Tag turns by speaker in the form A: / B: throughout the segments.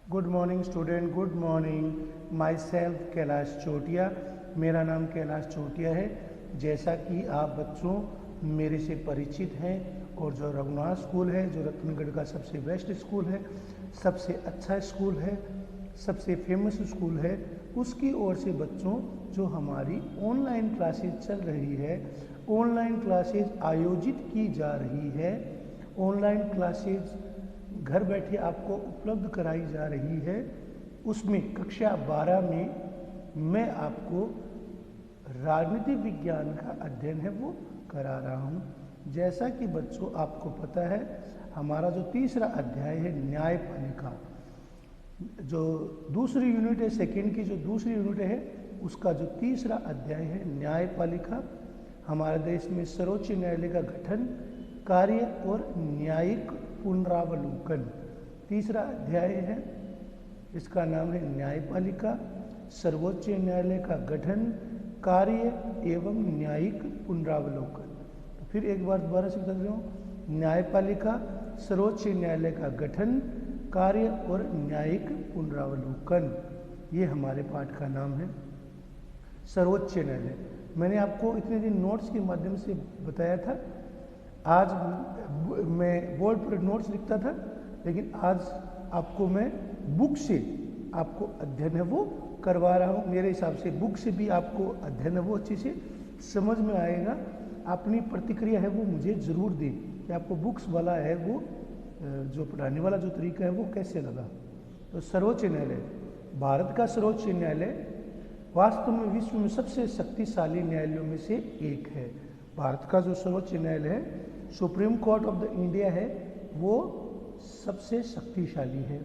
A: Good morning student, good morning. Myself Kailash Chotiya. मेरा नाम कैलाश चोटिया है। जैसा कि आप बच्चों मेरे से परिचित हैं और जो रघुनाथ स्कूल है, जो रत्नगढ़ का सबसे बेस्ट स्कूल है, सबसे अच्छा स्कूल है, सबसे फेमस स्कूल है, उसकी ओर से बच्चों जो हमारी ऑनलाइन क्लासेज चल रही है, ऑनलाइन क्लासेज आयोजित की जा रही है, ऑनलाइन क्लासेज घर बैठे आपको उपलब्ध कराई जा रही है। उसमें कक्षा 12 में मैं आपको राजनीतिक विज्ञान का अध्ययन है वो करा रहा हूँ। जैसा कि बच्चों आपको पता है, हमारा जो तीसरा अध्याय है न्यायपालिका, जो दूसरी यूनिट है, सेकेंड की जो दूसरी यूनिट है, उसका जो तीसरा अध्याय है न्यायपालिका। हमारे देश में सर्वोच्च न्यायालय का गठन, कार्य और न्यायिक पुनरावलोकन तीसरा अध्याय है। इसका नाम है न्यायपालिका, सर्वोच्च न्यायालय का गठन, कार्य एवं न्यायिक पुनरावलोकन। तो फिर एक बार दोबारा से बता रहा हूँ, न्यायपालिका, सर्वोच्च न्यायालय का गठन, कार्य और न्यायिक पुनरावलोकन, ये हमारे पाठ का नाम है। सर्वोच्च न्यायालय मैंने आपको इतने दिन नोट्स के माध्यम से बताया था। आज मैं बोर्ड पर नोट्स लिखता था, लेकिन आज आपको मैं बुक से आपको अध्ययन है वो करवा रहा हूँ। मेरे हिसाब से बुक से भी आपको अध्ययन है वो अच्छे से समझ में आएगा। अपनी प्रतिक्रिया है वो मुझे ज़रूर दें कि आपको बुक्स वाला है वो जो पढ़ाने वाला जो तरीका है वो कैसे लगा। तो सर्वोच्च न्यायालय, भारत का सर्वोच्च न्यायालय वास्तव में विश्व में सबसे शक्तिशाली न्यायालयों में से एक है। भारत का जो सर्वोच्च न्यायालय है, supreme court of the India है, वो सबसे शक्तिशाली है।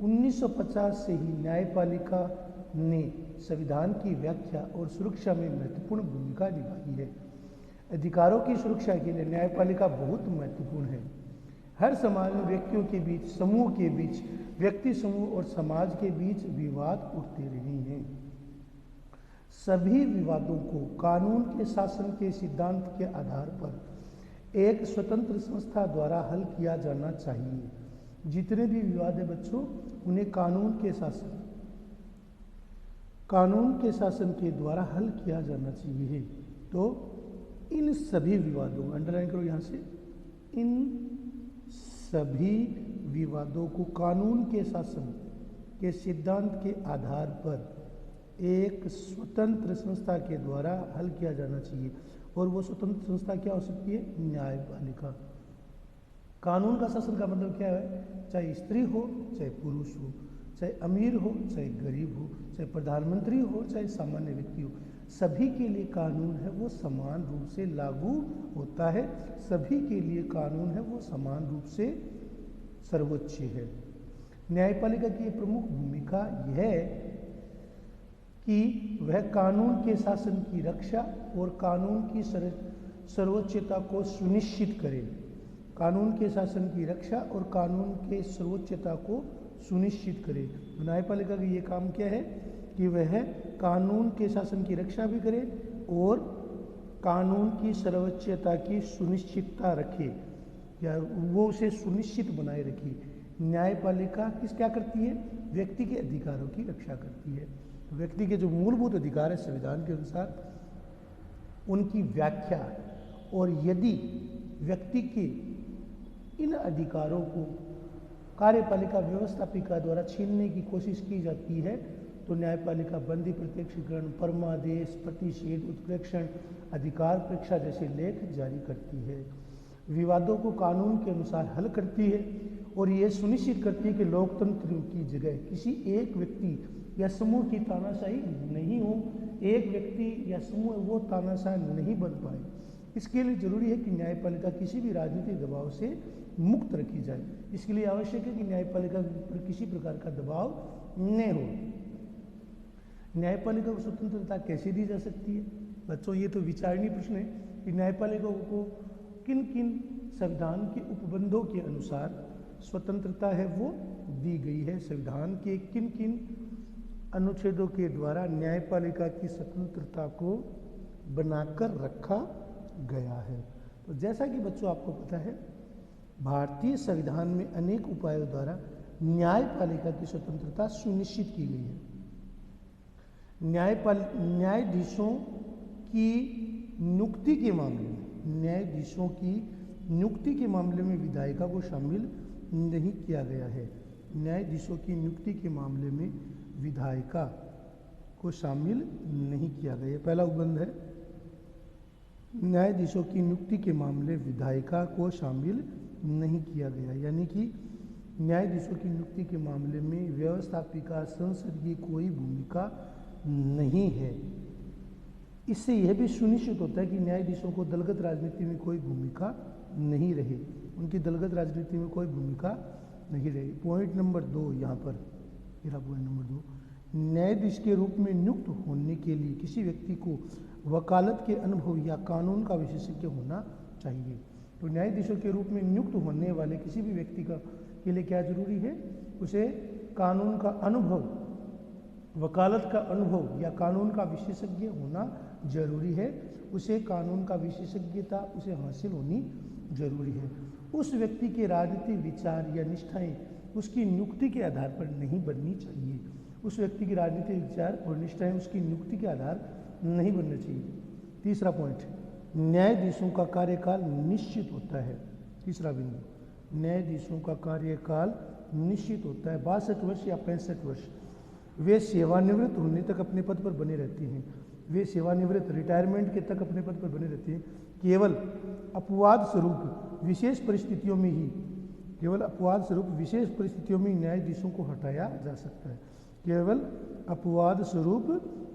A: 1950 से ही न्यायपालिका ने संविधान की व्याख्या और सुरक्षा में महत्वपूर्ण भूमिका निभाई है। अधिकारों की सुरक्षा के लिए न्यायपालिका बहुत महत्वपूर्ण है। हर समाज में व्यक्तियों के बीच, समूह के बीच, व्यक्ति समूह और समाज के बीच विवाद उठते रहे हैं। सभी विवादों को कानून के शासन के सिद्धांत के आधार पर एक स्वतंत्र संस्था द्वारा हल किया जाना चाहिए। जितने भी विवाद है बच्चों, उन्हें कानून के शासन के द्वारा हल किया जाना चाहिए। तो इन सभी विवादों, अंडरलाइन करो यहाँ से, इन सभी विवादों को कानून के शासन के सिद्धांत के आधार पर एक स्वतंत्र संस्था के द्वारा हल किया जाना चाहिए। और वो स्वतंत्र संस्था क्या हो सकती है? न्यायपालिका। कानून का शासन का मतलब क्या है? चाहे स्त्री हो, चाहे पुरुष हो, चाहे अमीर हो, चाहे गरीब हो, चाहे प्रधानमंत्री हो, चाहे सामान्य व्यक्ति हो, सभी के लिए कानून है वो समान रूप से लागू होता है। सभी के लिए कानून है वो समान रूप से सर्वोच्च है। न्यायपालिका की प्रमुख भूमिका यह है कि वह कानून के शासन की रक्षा और कानून की सर्वोच्चता को सुनिश्चित करे। कानून के शासन की रक्षा और कानून के सर्वोच्चता को सुनिश्चित करे। न्यायपालिका का ये काम क्या है कि वह कानून के शासन की रक्षा भी करे और कानून की सर्वोच्चता की सुनिश्चितता रखे, या वो उसे सुनिश्चित बनाए रखे। न्यायपालिका क्या करती है? व्यक्ति के अधिकारों की रक्षा करती है। व्यक्ति के जो मूलभूत अधिकार है संविधान के अनुसार, उनकी व्याख्या, और यदि व्यक्ति के इन अधिकारों को कार्यपालिका व्यवस्थापिका द्वारा छीनने की कोशिश की जाती है तो न्यायपालिका बंदी, प्रत्यक्षीकरण, परमादेश, प्रतिषेध, उत्प्रेक्षण, अधिकार परीक्षा जैसे लेख जारी करती है। विवादों को कानून के अनुसार हल करती है और ये सुनिश्चित करती है कि लोकतंत्र की जगह किसी एक व्यक्ति या समूह की तानाशाही नहीं हो, एक व्यक्ति या समूह वो तानाशाह नहीं बन पाए। इसके लिए जरूरी है कि न्यायपालिका किसी भी राजनीतिक दबाव से मुक्त रखी जाए। इसके लिए आवश्यक है कि न्यायपालिका पर किसी प्रकार का दबाव न हो। न्यायपालिका को स्वतंत्रता कैसे दी जा सकती है? बच्चों, ये तो विचारणीय प्रश्न है कि न्यायपालिका को किन किन संविधान के उपबंधों के अनुसार स्वतंत्रता है वो दी गई है। संविधान के किन किन अनुच्छेदों के द्वारा न्यायपालिका की स्वतंत्रता को बनाकर रखा गया है। तो जैसा कि बच्चों आपको पता है, भारतीय संविधान में अनेक उपायों द्वारा न्यायपालिका की स्वतंत्रता सुनिश्चित की गई है। न्यायाधीशों की नियुक्ति के मामले में, न्यायाधीशों की नियुक्ति के मामले में विधायिका को शामिल नहीं किया गया है। न्यायाधीशों की नियुक्ति के मामले में विधायिका को शामिल नहीं किया गया। पहला उपबंध है, न्यायाधीशों की नियुक्ति के मामले विधायिका को शामिल नहीं किया गया, यानी कि न्यायाधीशों की नियुक्ति के मामले में व्यवस्थापिका संसद की कोई भूमिका नहीं है। इससे यह भी सुनिश्चित होता है कि न्यायाधीशों को दलगत राजनीति में कोई भूमिका नहीं रहे, उनकी दलगत राजनीति में कोई भूमिका नहीं रही। पॉइंट नंबर 2 यहाँ पर, मेरा पॉइंट नंबर 2, न्यायाधीश के रूप में नियुक्त होने के लिए किसी व्यक्ति को वकालत के अनुभव या कानून का विशेषज्ञ होना चाहिए। तो न्यायाधीशों के रूप में नियुक्त होने वाले किसी भी व्यक्ति के लिए क्या जरूरी है? उसे कानून का अनुभव, वकालत का अनुभव या कानून का विशेषज्ञ होना जरूरी है। उसे कानून का विशेषज्ञता उसे हासिल होनी जरूरी है। उस व्यक्ति के राजनीतिक विचार या निष्ठाएं उसकी नियुक्ति के आधार पर नहीं बननी चाहिए। उस व्यक्ति की राजनीतिक विचार और निष्ठाएं उसकी नियुक्ति के आधार नहीं बनना चाहिए। तीसरा पॉइंट, न्यायाधीशों का कार्यकाल निश्चित होता है। तीसरा बिंदु, न्यायाधीशों का कार्यकाल निश्चित होता है। 62 वर्ष या 65 वर्ष वे सेवानिवृत्त होने तक अपने पद पर बने रहते हैं। वे सेवानिवृत्त, रिटायरमेंट के तक अपने पद पर बने रहते हैं। केवल अपवाद स्वरूप विशेष परिस्थितियों में ही, केवल अपवाद स्वरूप विशेष परिस्थितियों में न्यायाधीशों को हटाया जा सकता है। केवल अपवाद स्वरूप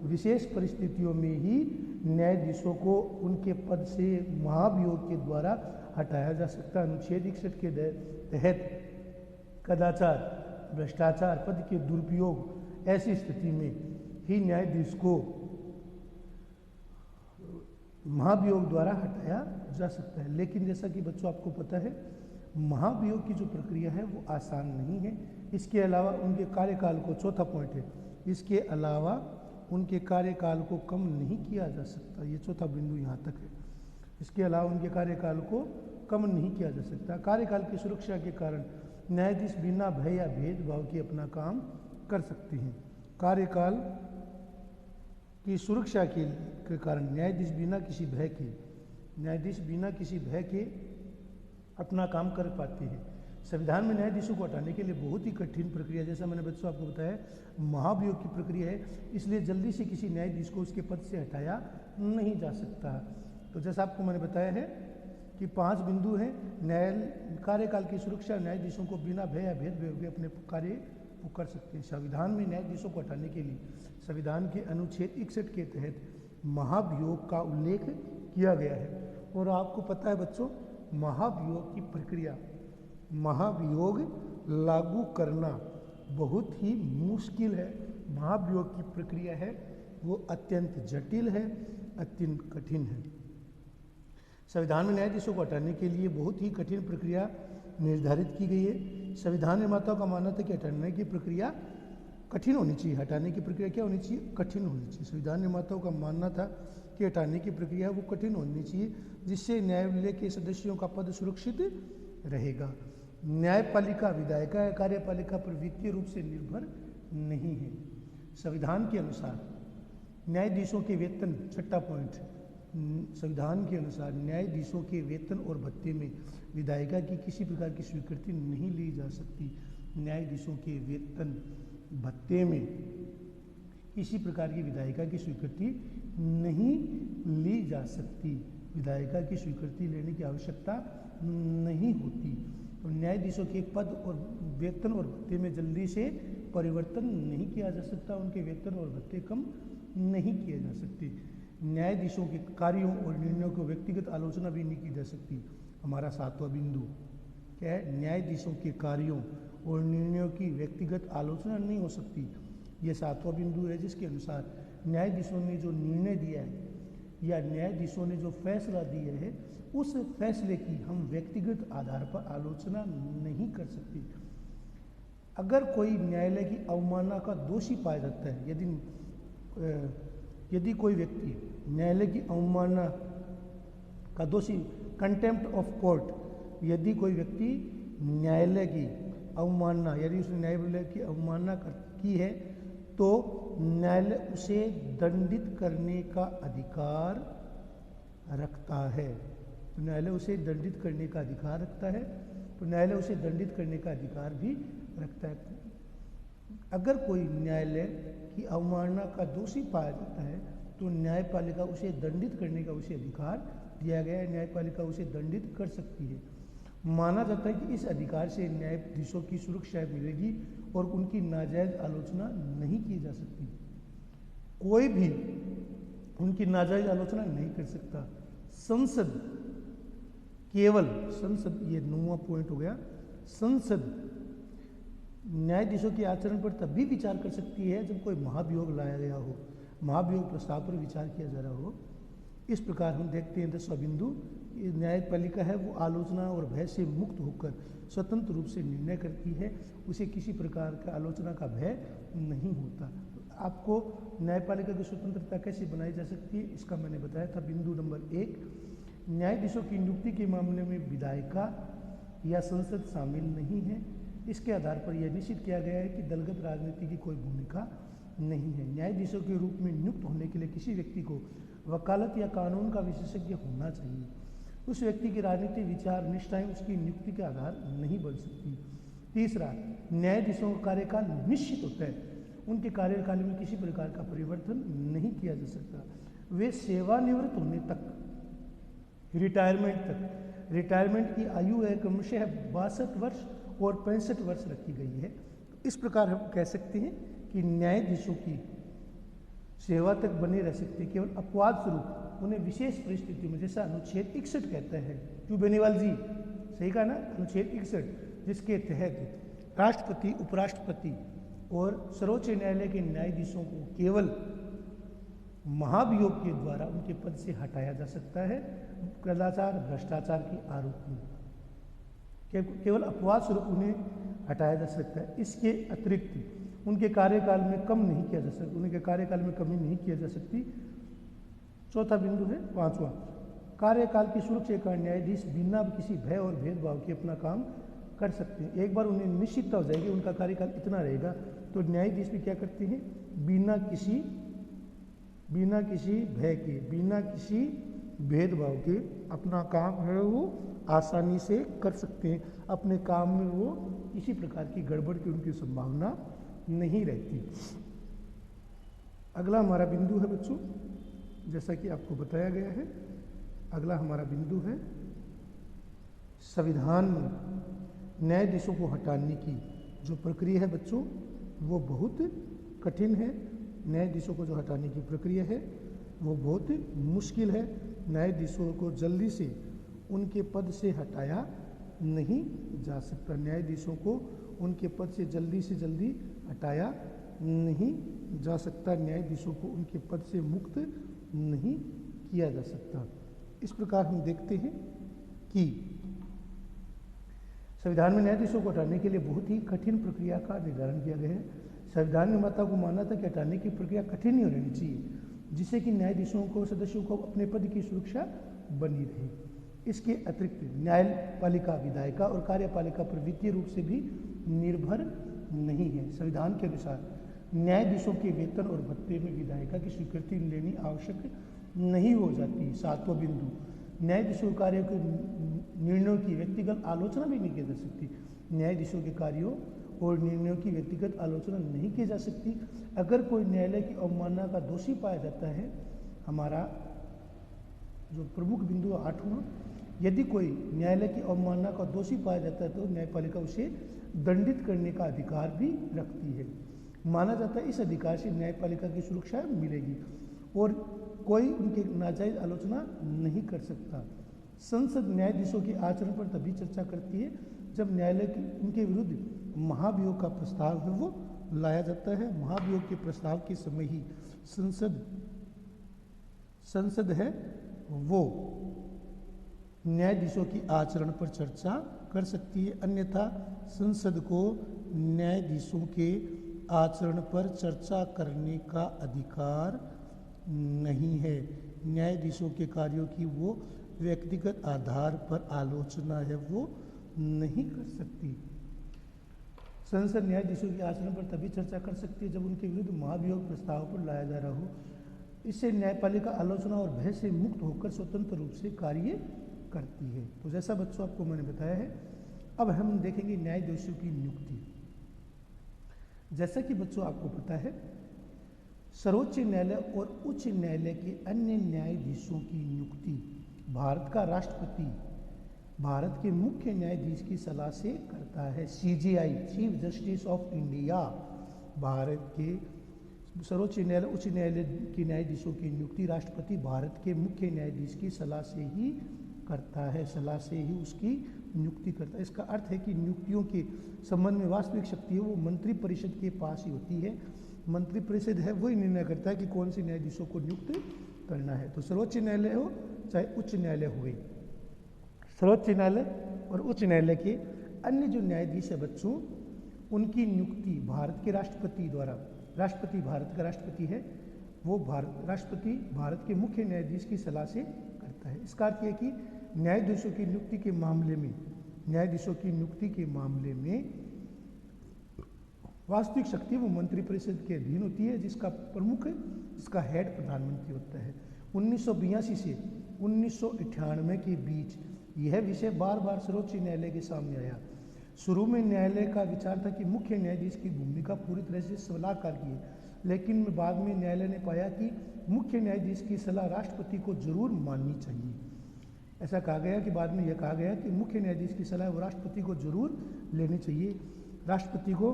A: विशेष परिस्थितियों में ही न्यायाधीशों को उनके पद से महाभियोग के द्वारा हटाया जा सकता है। अनुच्छेद 61 के तहत कदाचार, भ्रष्टाचार, पद के दुरुपयोग, ऐसी स्थिति में ही न्यायाधीश को महाभियोग द्वारा हटाया जा सकता है। लेकिन जैसा कि बच्चों आपको पता है, महाभियोग की जो प्रक्रिया है वो आसान नहीं है। इसके अलावा उनके कार्यकाल को, चौथा पॉइंट है, इसके अलावा उनके कार्यकाल को कम नहीं किया जा सकता। ये चौथा बिंदु यहाँ तक है। इसके अलावा उनके कार्यकाल को कम नहीं किया जा सकता। कार्यकाल की सुरक्षा के कारण न्यायाधीश बिना भय या भेदभाव के अपना काम कर सकते हैं। कार्यकाल की सुरक्षा के कारण न्यायाधीश बिना किसी भय के अपना काम कर पाते हैं। संविधान में न्यायाधीशों को हटाने के लिए बहुत ही कठिन प्रक्रिया, जैसा मैंने बच्चों आपको बताया, महाभियोग की प्रक्रिया है। इसलिए जल्दी से किसी न्यायाधीश को उसके पद से हटाया नहीं जा सकता। तो जैसा आपको मैंने बताया है कि 5 बिंदु हैं। कार्यकाल की सुरक्षा, न्यायाधीशों को बिना भय या भेदभाव के अपने कार्य वो कर सकते हैं। संविधान में न्यायाधीशों को हटाने के लिए संविधान के अनुच्छेद 61 के तहत महाभियोग का उल्लेख किया गया है। और आपको पता है बच्चों, महाभियोग की प्रक्रिया, महाभियोग लागू करना बहुत ही मुश्किल है। महाभियोग की प्रक्रिया है वो अत्यंत जटिल है, अत्यंत कठिन है। संविधान में न्यायाधीशों को हटाने के लिए बहुत ही कठिन प्रक्रिया निर्धारित की गई है। संविधान निर्माताओं का मानना था कि हटाने की प्रक्रिया कठिन होनी चाहिए। हटाने की प्रक्रिया क्या होनी चाहिए? कठिन होनी चाहिए। संविधान निर्माताओं का मानना था कि हटाने की प्रक्रिया वो कठिन होनी चाहिए, जिससे न्यायालय के सदस्यों का पद सुरक्षित रहेगा। न्यायपालिका विधायिका या कार्यपालिका पर वित्तीय रूप से निर्भर नहीं है। संविधान के अनुसार न्यायाधीशों के वेतन, छठा पॉइंट, संविधान के अनुसार न्यायाधीशों के वेतन और भत्ते में विधायिका की किसी प्रकार की स्वीकृति नहीं ली जा सकती। न्यायाधीशों के वेतन भत्ते में किसी प्रकार की विधायिका की स्वीकृति नहीं ली जा सकती। विधायिका की स्वीकृति लेने की आवश्यकता नहीं होती। तो न्यायाधीशों के पद और वेतन और भत्ते में जल्दी से परिवर्तन नहीं किया जा सकता। उनके वेतन और भत्ते कम नहीं किए जा सकते। न्यायाधीशों के कार्यों और निर्णयों को व्यक्तिगत आलोचना भी नहीं की जा सकती। हमारा 7वां बिंदु क्या है? न्यायाधीशों के कार्यों और निर्णयों की व्यक्तिगत आलोचना नहीं हो सकती। यह 7वां बिंदु है, जिसके अनुसार न्यायाधीशों ने जो निर्णय दिया है या न्यायाधीशों ने जो फैसला दिया है, उस फैसले की हम व्यक्तिगत आधार पर आलोचना नहीं कर सकते। अगर कोई न्यायालय की अवमानना का दोषी पाया जाता है, यदि कोई व्यक्ति न्यायालय की अवमानना का दोषी, कंटेम्प्ट ऑफ कोर्ट, यदि कोई व्यक्ति न्यायालय की अवमानना, यदि उसने न्यायालय की अवमानना की है तो न्यायालय उसे दंडित करने का अधिकार रखता है। तो न्यायालय उसे दंडित करने का अधिकार रखता है, तो न्यायालय उसे दंडित करने का अधिकार भी रखता है। अगर कोई न्यायालय की अवमानना का दोषी पाया जाता है तो न्यायपालिका उसे दंडित करने का उसे अधिकार दिया गया है, न्यायपालिका उसे दंडित कर सकती है। माना जाता है कि इस अधिकार से न्यायाधीशों की सुरक्षा मिलेगी और उनकी नाजायज आलोचना नहीं की जा सकती। कोई भी उनकी नाजायज आलोचना नहीं कर सकता। संसद केवल, संसद, ये 9वां पॉइंट हो गया, संसद न्यायाधीशों के आचरण पर तभी विचार कर सकती है जब कोई महाभियोग लाया गया हो, महाभियोग प्रस्ताव पर विचार किया जा रहा हो। इस प्रकार हम देखते हैं 10वां बिंदु, न्यायपालिका है वो आलोचना और भय से मुक्त होकर स्वतंत्र रूप से निर्णय करती है, उसे किसी प्रकार का आलोचना का भय नहीं होता। तो आपको न्यायपालिका की स्वतंत्रता कैसे बनाई जा सकती है इसका मैंने बताया था। बिंदु नंबर 1, न्यायाधीशों की नियुक्ति के मामले में विधायिका या संसद शामिल नहीं है। इसके आधार पर यह निश्चित किया गया है कि दलगत राजनीति की कोई भूमिका नहीं है। न्यायाधीशों के रूप में नियुक्त होने के लिए किसी व्यक्ति को वकालत या कानून का विशेषज्ञ होना चाहिए। उस व्यक्ति की राजनीतिक विचार निष्ठाएं उसकी नियुक्ति के आधार नहीं बन सकती। तीसरा, न्यायाधीशों का कार्यकाल निश्चित होता है, उनके कार्यकाल में किसी प्रकार का परिवर्तन नहीं किया जा सकता। वे सेवानिवृत्त होने तक, रिटायरमेंट तक, रिटायरमेंट की आयु है क्रमशः 62 वर्ष और 65 वर्ष रखी गई है। इस प्रकार हम कह सकते हैं कि न्यायाधीशों की सेवा तक बने रह सकते, केवल अपवाद स्वरूप उन्हें विशेष परिस्थितियों में, जैसा अनुच्छेद 61 कहता है, क्यों बेनीवाल जी, सही कहा ना, अनुच्छेद 61, जिसके तहत राष्ट्रपति, उपराष्ट्रपति और सर्वोच्च न्यायालय के न्यायाधीशों को केवल महाभियोग के द्वारा उनके पद से हटाया जा सकता है कदाचार भ्रष्टाचार के आरोप में। केवल अपवाद स्वरूप उन्हें हटाया जा सकता है। इसके अतिरिक्त उनके कार्यकाल में कम नहीं किया जा सकता, उनके कार्यकाल में कमी नहीं किया जा सकती। चौथा बिंदु है 5वां, कार्यकाल की सुरक्षा का न्यायाधीश बिना किसी भय और भेदभाव के अपना काम कर सकते हैं। एक बार उन्हें निश्चितता हो जाएगी उनका कार्यकाल इतना रहेगा तो न्यायाधीश भी क्या करते हैं, बिना किसी भय के, बिना किसी भेदभाव के अपना काम है वो आसानी से कर सकते हैं। अपने काम में वो किसी प्रकार की गड़बड़ की उनकी संभावना नहीं रहती। अगला हमारा बिंदु है बच्चों, जैसा कि आपको बताया गया है, अगला हमारा बिंदु है संविधान में न्यायाधीशों को हटाने की जो प्रक्रिया है बच्चों वो बहुत कठिन है। न्यायाधीशों को जो हटाने की प्रक्रिया है वो बहुत मुश्किल है। न्यायाधीशों को जल्दी से उनके पद से हटाया नहीं जा सकता, न्यायाधीशों को उनके पद से जल्दी हटाया नहीं जा सकता, न्यायाधीशों को उनके पद से मुक्त नहीं किया जा सकता। इस प्रकार हम देखते हैं कि संविधान में न्यायाधीशों को हटाने के लिए बहुत ही कठिन प्रक्रिया का निर्धारण किया गया है। संविधान निर्माता को मानना था कि हटाने की प्रक्रिया कठिन ही होनी चाहिए, जिससे कि न्यायाधीशों को, सदस्यों को अपने पद की सुरक्षा बनी रहे। इसके अतिरिक्त न्यायपालिका विधायिका और कार्यपालिका पर वित्तीय रूप से भी निर्भर नहीं है। संविधान के अनुसार न्यायाधीशों के वेतन और भत्ते में विधायिका की स्वीकृति लेनी आवश्यक नहीं हो जाती। 7वां बिंदु, न्यायाधीशों कार्य के निर्णयों की व्यक्तिगत आलोचना भी नहीं की जा सकती। न्यायाधीशों के कार्यों और निर्णयों की व्यक्तिगत आलोचना नहीं की जा सकती। अगर कोई न्यायालय की अवमानना का दोषी पाया जाता है, हमारा जो प्रमुख बिंदु 8वां, यदि कोई न्यायालय की अवमानना का दोषी पाया जाता है तो न्यायपालिका उसे दंडित करने का अधिकार भी रखती है। माना जाता है इस अधिकार से न्यायपालिका की सुरक्षा मिलेगी और कोई उनकी नाजायज आलोचना नहीं कर सकता। संसद न्यायाधीशों के आचरण पर तभी चर्चा करती है जब न्यायालय की उनके विरुद्ध महाभियोग का प्रस्ताव है वो लाया जाता है। महाभियोग के प्रस्ताव के समय ही संसद है वो न्यायाधीशों की आचरण पर चर्चा कर सकती है, अन्यथा संसद को न्यायाधीशों के आचरण पर चर्चा करने का अधिकार नहीं है। न्यायाधीशों के कार्यों की वो व्यक्तिगत आधार पर आलोचना है वो नहीं कर सकती। संसद न्यायाधीशों के आचरण पर तभी चर्चा कर सकती है जब उनके विरुद्ध महाभियोग प्रस्ताव पर लाया जा रहा हो। इससे न्यायपालिका आलोचना और भय से मुक्त होकर स्वतंत्र रूप से कार्य करती है। तो जैसा बच्चों आपको मैंने बताया है, अब हम देखेंगे न्यायाधीशों की नियुक्ति। जैसा कि बच्चों आपको पता है, सर्वोच्च न्यायालय और उच्च न्यायालय के अन्य न्यायाधीशों की नियुक्ति भारत का राष्ट्रपति भारत के मुख्य न्यायाधीश की सलाह से करता है। CJI, chief justice of India, Bharat के सर्वोच्च न्यायालय उच्च न्यायालय के न्यायाधीशों की नियुक्ति राष्ट्रपति भारत के मुख्य न्यायाधीश की सलाह से ही करता है, सलाह से ही उसकी नियुक्ति करता है। इसका अर्थ है कि नियुक्तियों के संबंध में वास्तविक शक्ति है वो मंत्रिपरिषद के पास ही होती है। मंत्रिपरिषद है वही निर्णय करता है कि कौन से न्यायाधीशों को नियुक्त करना है। तो सर्वोच्च न्यायालय हो चाहे उच्च न्यायालय हो गई, सर्वोच्च न्यायालय और उच्च न्यायालय के अन्य जो न्यायाधीश है बच्चों, उनकी नियुक्ति भारत के राष्ट्रपति द्वारा, राष्ट्रपति भारत का राष्ट्रपति है, वो राष्ट्रपति भारत के मुख्य न्यायाधीश की सलाह से करता है। इसका अर्थ है कि न्यायाधीशों की नियुक्ति के मामले में, न्यायाधीशों की नियुक्ति के मामले में वास्तविक शक्ति वो मंत्रिपरिषद के अधीन होती है, जिसका प्रमुख, जिसका हेड प्रधानमंत्री होता है। 1982 से 1998 के बीच यह विषय बार बार सर्वोच्च न्यायालय के सामने आया। शुरू में न्यायालय का विचार था कि मुख्य न्यायाधीश की भूमिका पूरी तरह से सलाहकार की है, लेकिन बाद में न्यायालय ने पाया कि मुख्य न्यायाधीश की सलाह राष्ट्रपति को जरूर माननी चाहिए। ऐसा कहा गया कि बाद में यह कहा गया कि मुख्य न्यायाधीश की सलाह वो राष्ट्रपति को जरूर लेनी चाहिए। राष्ट्रपति को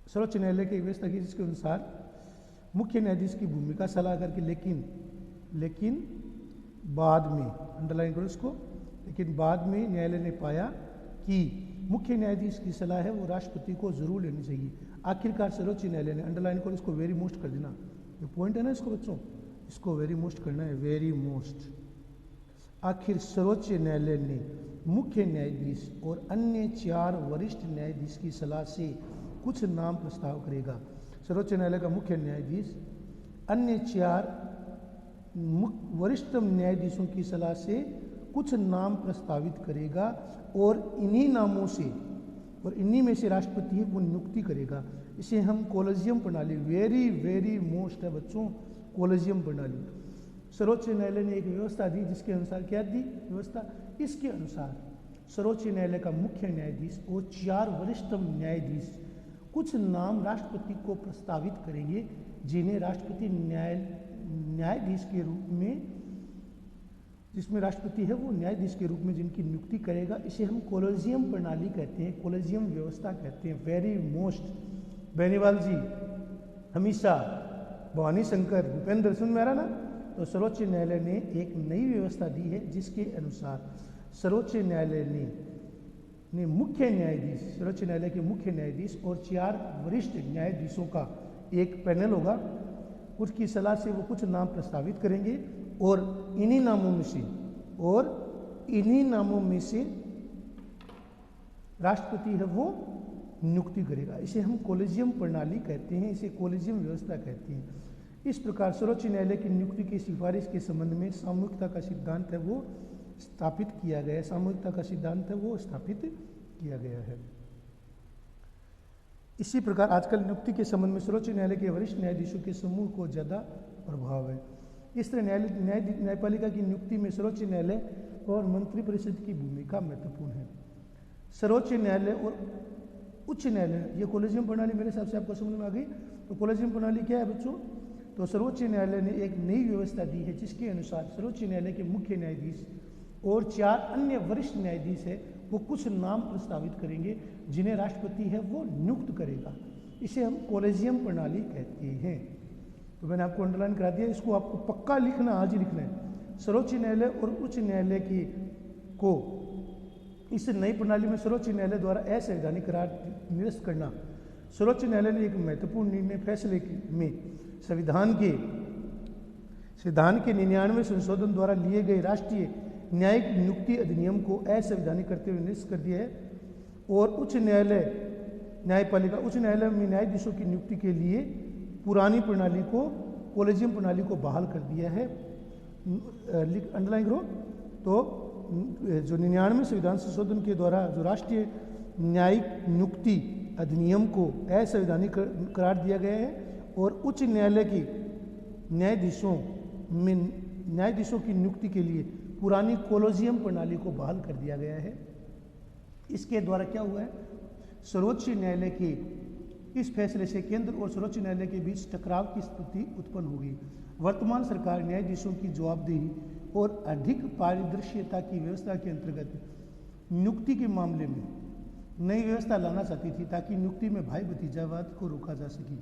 A: सर्वोच्च न्यायालय की व्यवस्था की जिसके अनुसार मुख्य न्यायाधीश की भूमिका सलाह करके, लेकिन बाद में, अंडरलाइन करो इसको, लेकिन बाद में न्यायालय ने पाया कि मुख्य न्यायाधीश की सलाह है वो राष्ट्रपति को जरूर लेनी चाहिए। आखिरकार सर्वोच्च न्यायालय ने, अंडरलाइन करो इसको, वेरी मोस्ट कर देना, ये पॉइंट है ना इसको बच्चों, इसको वेरी मोस्ट करना है, वेरी मोस्ट। आखिर सर्वोच्च न्यायालय ने मुख्य न्यायाधीश और अन्य 4 वरिष्ठ न्यायाधीश की सलाह से कुछ नाम प्रस्ताव करेगा। सर्वोच्च न्यायालय का मुख्य न्यायाधीश अन्य 4 वरिष्ठ न्यायाधीशों की सलाह से कुछ नाम प्रस्तावित करेगा और इन्हीं नामों से, और इन्हीं में से राष्ट्रपति वो नियुक्ति करेगा। इसे हम कोलेजियम प्रणाली, वेरी वेरी मोस्ट है बच्चों, कोलेजियम प्रणाली। सर्वोच्च न्यायालय ने एक व्यवस्था दी जिसके अनुसार, क्या दी व्यवस्था, इसके अनुसार सर्वोच्च न्यायालय का मुख्य न्यायाधीश और 4 वरिष्ठ न्यायाधीश कुछ नाम राष्ट्रपति को प्रस्तावित करेंगे, जिन्हें राष्ट्रपति न्यायाधीश के रूप में, जिसमें राष्ट्रपति है वो न्यायाधीश के रूप में जिनकी नियुक्ति करेगा। इसे हम कोलेजियम प्रणाली कहते हैं, कोलेजियम व्यवस्था कहते हैं। वेरी मोस्ट, बेनीवाल जी, हमेशा, भवानी शंकर, भूपेंद्र, सुन में आ रहा ना। तो सर्वोच्च न्यायालय ने एक नई व्यवस्था दी है जिसके अनुसार सर्वोच्च न्यायालय ने मुख्य न्यायाधीश, सर्वोच्च न्यायालय के मुख्य न्यायाधीश और 4 वरिष्ठ न्यायाधीशों का एक पैनल होगा, उसकी सलाह से वो कुछ नाम प्रस्तावित करेंगे और इन्हीं नामों में से राष्ट्रपति है वो नियुक्ति करेगा। इसे हम कोलेजियम प्रणाली कहते हैं, इसे कोलेजियम व्यवस्था कहते हैं। इस प्रकार सर्वोच्च न्यायालय की नियुक्ति की सिफारिश के संबंध में सामूहिकता का सिद्धांत है वो स्थापित किया गया है, सामूहिकता का सिद्धांत है वो स्थापित किया गया है। इसी प्रकार आजकल नियुक्ति के संबंध में सर्वोच्च न्यायालय के वरिष्ठ न्यायाधीशों के समूह को ज़्यादा प्रभाव है। इस तरह न्यायपालिका की नियुक्ति में सर्वोच्च न्यायालय और मंत्रिपरिषद की भूमिका महत्वपूर्ण है। सर्वोच्च न्यायालय और उच्च न्यायालय, ये कोलेजियम प्रणाली मेरे हिसाब से आपको समझ में आ गई। तो कोलेजियम प्रणाली क्या है बच्चों, तो सर्वोच्च न्यायालय ने एक नई व्यवस्था दी है जिसके अनुसार सर्वोच्च न्यायालय के मुख्य न्यायाधीश और 4 अन्य वरिष्ठ न्यायाधीश है वो कुछ नाम प्रस्तावित करेंगे, जिन्हें राष्ट्रपति है वो नियुक्त करेगा। इसे हम कोलेजियम प्रणाली कहते हैं। तो मैंने आपको अंडरलाइन करा दिया, इसको आपको पक्का लिखना, आज ही लिखना है। सर्वोच्च न्यायालय और उच्च न्यायालय को इस नई प्रणाली में सर्वोच्च न्यायालय द्वारा असंवैधानिक करार निरस्त करना। सर्वोच्च न्यायालय ने एक महत्वपूर्ण निर्णय फैसले में संविधान के 99वें संशोधन द्वारा लिए गए राष्ट्रीय न्यायिक नियुक्ति अधिनियम को असंवैधानिक करते हुए निरस्त कर दिया है और उच्च न्यायालय में न्यायाधीशों की नियुक्ति के लिए पुरानी प्रणाली को, कोलेजियम प्रणाली को बहाल कर दिया है। अंडरलाइन करो। तो जो 99वें संविधान संशोधन के द्वारा जो राष्ट्रीय न्यायिक नियुक्ति अधिनियम को असंवैधानिक करार दिया गया है और उच्च न्यायालय के न्यायाधीशों की नियुक्ति के लिए पुरानी कोलोजियम प्रणाली को बहाल कर दिया गया है। इसके द्वारा क्या हुआ है, सर्वोच्च न्यायालय के इस फैसले से केंद्र और सर्वोच्च न्यायालय के बीच टकराव की स्थिति उत्पन्न हो गई। वर्तमान सरकार न्यायाधीशों की जवाबदेही और अधिक पारदर्शिता की व्यवस्था के अंतर्गत नियुक्ति के मामले में नई व्यवस्था लाना चाहती थी ताकि नियुक्ति में भाई भतीजावाद को रोका जा सके।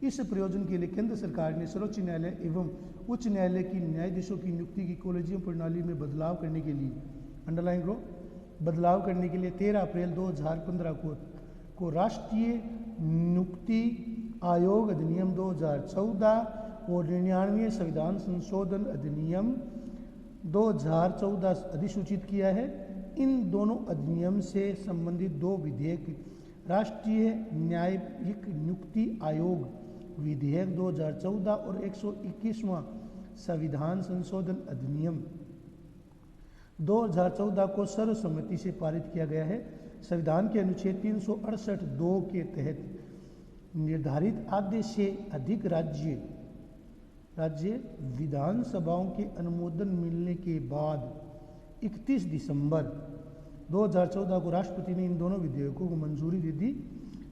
A: इस प्रयोजन के लिए केंद्र सरकार ने सर्वोच्च न्यायालय एवं उच्च न्यायालय की न्यायाधीशों की नियुक्ति की कोलेजियम प्रणाली में बदलाव करने के लिए अंडरलाइन करो, बदलाव करने के लिए 13 अप्रैल 2015 को राष्ट्रीय नियुक्ति आयोग अधिनियम 2014 और 99 संविधान संशोधन अधिनियम 2014 अधिसूचित किया है। इन दोनों अधिनियम से संबंधित दो विधेयक राष्ट्रीय न्यायिक नियुक्ति आयोग विधेयक 2014 और 121वां संविधान संशोधन अधिनियम 2014 को सर्वसम्मति से पारित किया गया है। संविधान के अनुच्छेद 368(2) के तहत निर्धारित आधे से अधिक राज्य विधानसभाओं के अनुमोदन मिलने के बाद 31 दिसंबर 2014 को राष्ट्रपति ने इन दोनों विधेयकों को मंजूरी दे दी।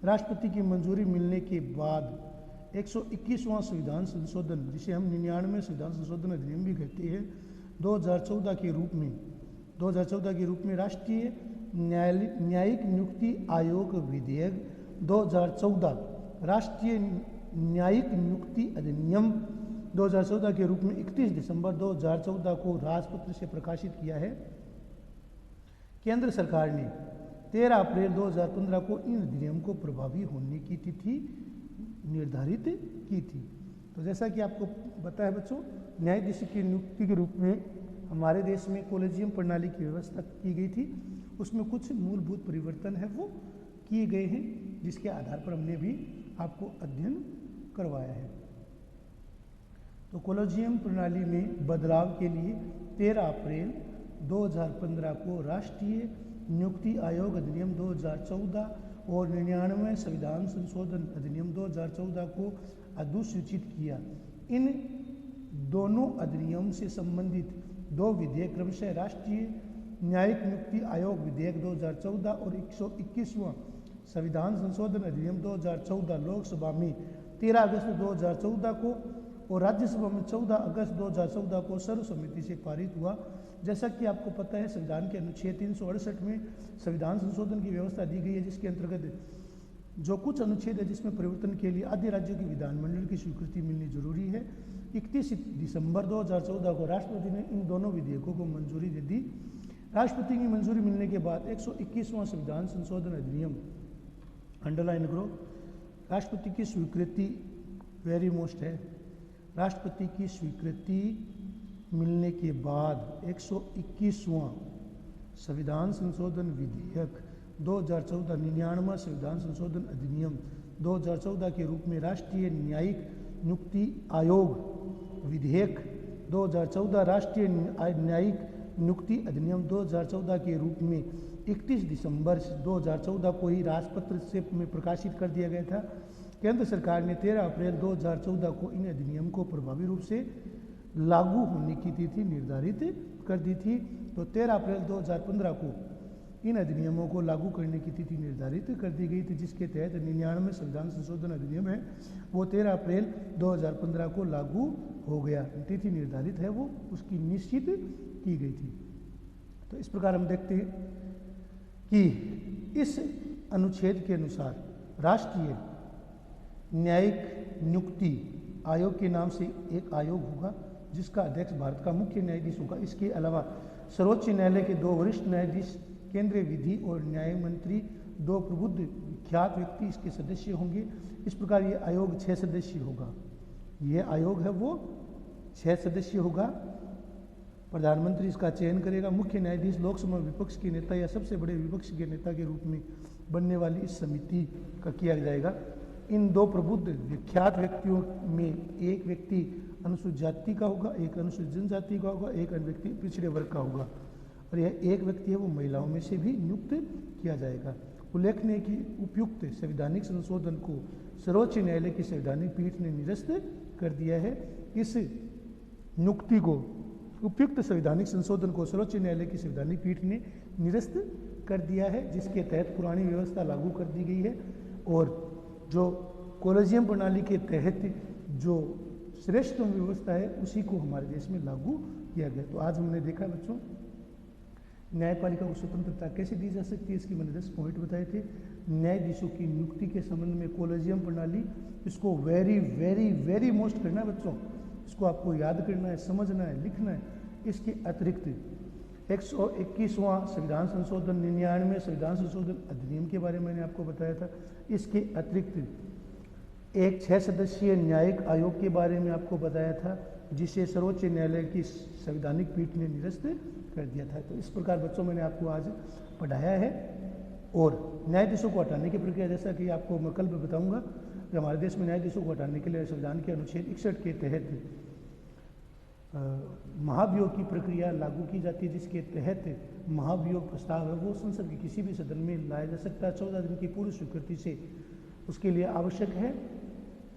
A: राष्ट्रपति की मंजूरी मिलने के बाद 121वां संविधान संशोधन, जिसे हम 99 संविधान संशोधन अधिनियम भी कहते हैं, 2014 के रूप में राष्ट्रीय न्यायिक नियुक्ति आयोग विधेयक 2014, राष्ट्रीय न्यायिक नियुक्ति अधिनियम 2014 के रूप में 31 दिसंबर 2014 को राजपत्र से प्रकाशित किया है। केंद्र सरकार ने 13 अप्रैल 2015 को इन अधिनियम को प्रभावी होने की तिथि निर्धारित की थी। तो जैसा कि आपको पता है बच्चों, न्यायाधीश की नियुक्ति के रूप में हमारे देश में कोलेजियम प्रणाली की व्यवस्था की गई थी। उसमें कुछ मूलभूत परिवर्तन है वो किए गए हैं, जिसके आधार पर हमने भी आपको अध्ययन करवाया है। तो कोलेजियम प्रणाली में बदलाव के लिए 13 अप्रैल 2015 को राष्ट्रीय नियुक्ति आयोग अधिनियम 2014 और 99 संविधान संशोधन अधिनियम 2014 को अधिसूचित किया। इन दोनों अधिनियम से संबंधित दो विधेयक क्रमशः राष्ट्रीय न्यायिक नियुक्ति आयोग विधेयक 2014 और 121वां संविधान संशोधन अधिनियम 2014 लोकसभा में 13 अगस्त 2014 को और राज्यसभा में 14 अगस्त 2014 को सर्वसम्मति से पारित हुआ। जैसा कि आपको पता है, संविधान के अनुच्छेद 368 में संविधान संशोधन की व्यवस्था दी गई है, जिसके अंतर्गत जो कुछ अनुच्छेद है जिसमें परिवर्तन के लिए आधे राज्यों की विधानमंडल की स्वीकृति मिलनी जरूरी है। 31 दिसंबर 2014 को राष्ट्रपति ने इन दोनों विधेयकों को मंजूरी दे दी। राष्ट्रपति की मंजूरी मिलने के बाद 121वां संविधान संशोधन अधिनियम, अंडरलाइन करो, राष्ट्रपति की स्वीकृति वेरी मोस्ट है। राष्ट्रपति की स्वीकृति मिलने के बाद 121वां संविधान संशोधन विधेयक 2014 99वां संविधान संशोधन अधिनियम 2014 के रूप में राष्ट्रीय न्यायिक नियुक्ति आयोग विधेयक 2014 राष्ट्रीय न्यायिक नियुक्ति अधिनियम 2014 के रूप में 31 दिसंबर 2014 को ही राजपत्र से में प्रकाशित कर दिया गया था। केंद्र सरकार ने 13 अप्रैल 2014 को इन अधिनियम को प्रभावी रूप से लागू होने की तिथि निर्धारित कर दी थी। तो 13 अप्रैल 2015 को इन अधिनियमों को लागू करने की तिथि निर्धारित कर दी गई थी, जिसके तहत 99 संविधान संशोधन अधिनियम है वो 13 अप्रैल 2015 को लागू हो गया। तिथि निर्धारित है वो उसकी निश्चित की गई थी। तो इस प्रकार हम देखते हैं कि इस अनुच्छेद के अनुसार राष्ट्रीय न्यायिक नियुक्ति आयोग के नाम से एक आयोग होगा जिसका अध्यक्ष भारत का मुख्य न्यायाधीश होगा। इसके अलावा सर्वोच्च न्यायालय के 2 वरिष्ठ न्यायाधीश, केंद्रीय विधि और न्याय मंत्री, 2 प्रबुद्ध विख्यात व्यक्ति इसके सदस्य होंगे। इस प्रकार ये आयोग 6 सदस्यीय होगा। ये आयोग है वो 6 सदस्यीय होगा। प्रधानमंत्री इसका चयन करेगा। मुख्य न्यायाधीश लोकसभा विपक्ष के नेता या सबसे बड़े विपक्ष के नेता के रूप में बनने वाली इस समिति का किया जाएगा। इन 2 प्रबुद्ध विख्यात व्यक्तियों में एक व्यक्ति अनुसूचित जाति का होगा, एक अनुसूचित जनजाति का होगा, एक व्यक्ति पिछड़े वर्ग का होगा और यह एक व्यक्ति है वो महिलाओं में से भी नियुक्त किया जाएगा। उल्लेखनीय है कि उपयुक्त संवैधानिक संशोधन को सर्वोच्च न्यायालय की संवैधानिक पीठ ने निरस्त कर दिया है। इस नियुक्ति को, उपयुक्त संवैधानिक संशोधन को सर्वोच्च न्यायालय की संवैधानिक पीठ ने निरस्त कर दिया है, जिसके तहत पुरानी व्यवस्था लागू कर दी गई है और जो कॉलेजियम प्रणाली के तहत जो श्रेष्ठतम व्यवस्था है उसी को हमारे देश में लागू किया गया। तो आज हमने देखा बच्चों, न्यायपालिका को स्वतंत्रता कैसे दी जा सकती है, इसके मैंने 10 पॉइंट बताए थे। न्यायाधीशों की नियुक्ति के संबंध में कॉलेजियम प्रणाली, इसको वेरी वेरी वेरी मोस्ट करना है बच्चों, इसको आपको याद करना है, समझना है, लिखना है। इसके अतिरिक्त 121वां संविधान संशोधन, 99वें संविधान संशोधन अधिनियम के बारे में मैंने आपको बताया था। इसके अतिरिक्त एक 6 सदस्यीय न्यायिक आयोग के बारे में आपको बताया था, जिसे सर्वोच्च न्यायालय की संवैधानिक पीठ ने निरस्त कर दिया था। तो इस प्रकार बच्चों मैंने आपको आज पढ़ाया है। और न्यायाधीशों को हटाने की प्रक्रिया, जैसा कि आपको मैं कल बताऊंगा कि हमारे देश में न्यायाधीशों को हटाने के लिए संविधान के अनुच्छेद 61 के तहत महाभियोग की प्रक्रिया लागू की जाती है, जिसके तहत महाभियोग प्रस्ताव है वो संसद के किसी भी सदन में लाया जा सकता है 14 दिन की पूर्व स्वीकृति से, उसके लिए आवश्यक है।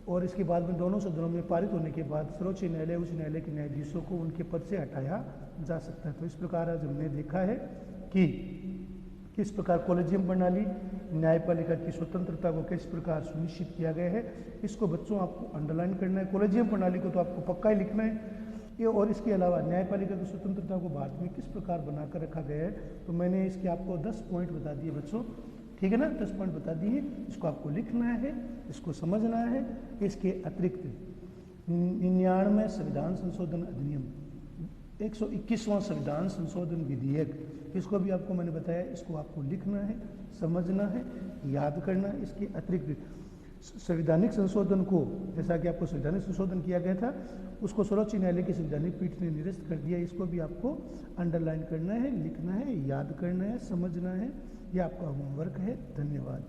A: और इसके बाद में दोनों सदनों में पारित होने के बाद सर्वोच्च न्यायालय, उच्च न्यायालय के न्यायाधीशों को उनके पद से हटाया जा सकता है। तो इस प्रकार आज हमने देखा है कि किस प्रकार कॉलेजियम प्रणाली, न्यायपालिका की स्वतंत्रता को किस प्रकार सुनिश्चित किया गया है। इसको बच्चों आपको अंडरलाइन करना है। कॉलेजियम प्रणाली को तो आपको पक्का ही लिखना है ये। और इसके अलावा न्यायपालिका की स्वतंत्रता को भारत में किस प्रकार बनाकर रखा गया है, तो मैंने इसके आपको 10 पॉइंट बता दिए बच्चों, ठीक है ना, 10 पॉइंट बता दिए। इसको आपको लिखना है, इसको समझना है। इसके अतिरिक्त 99वें संविधान संशोधन अधिनियम, 121वां संविधान संशोधन विधेयक, इसको भी आपको मैंने बताया, इसको आपको लिखना है, समझना है, याद करना है। इसके अतिरिक्त संवैधानिक संशोधन को, जैसा कि आपको संवैधानिक संशोधन किया गया था, उसको सर्वोच्च न्यायालय की संवैधानिक पीठ ने निरस्त कर दिया। इसको भी आपको अंडरलाइन करना है, लिखना है, याद करना है, समझना है। यह आपका होमवर्क है। धन्यवाद।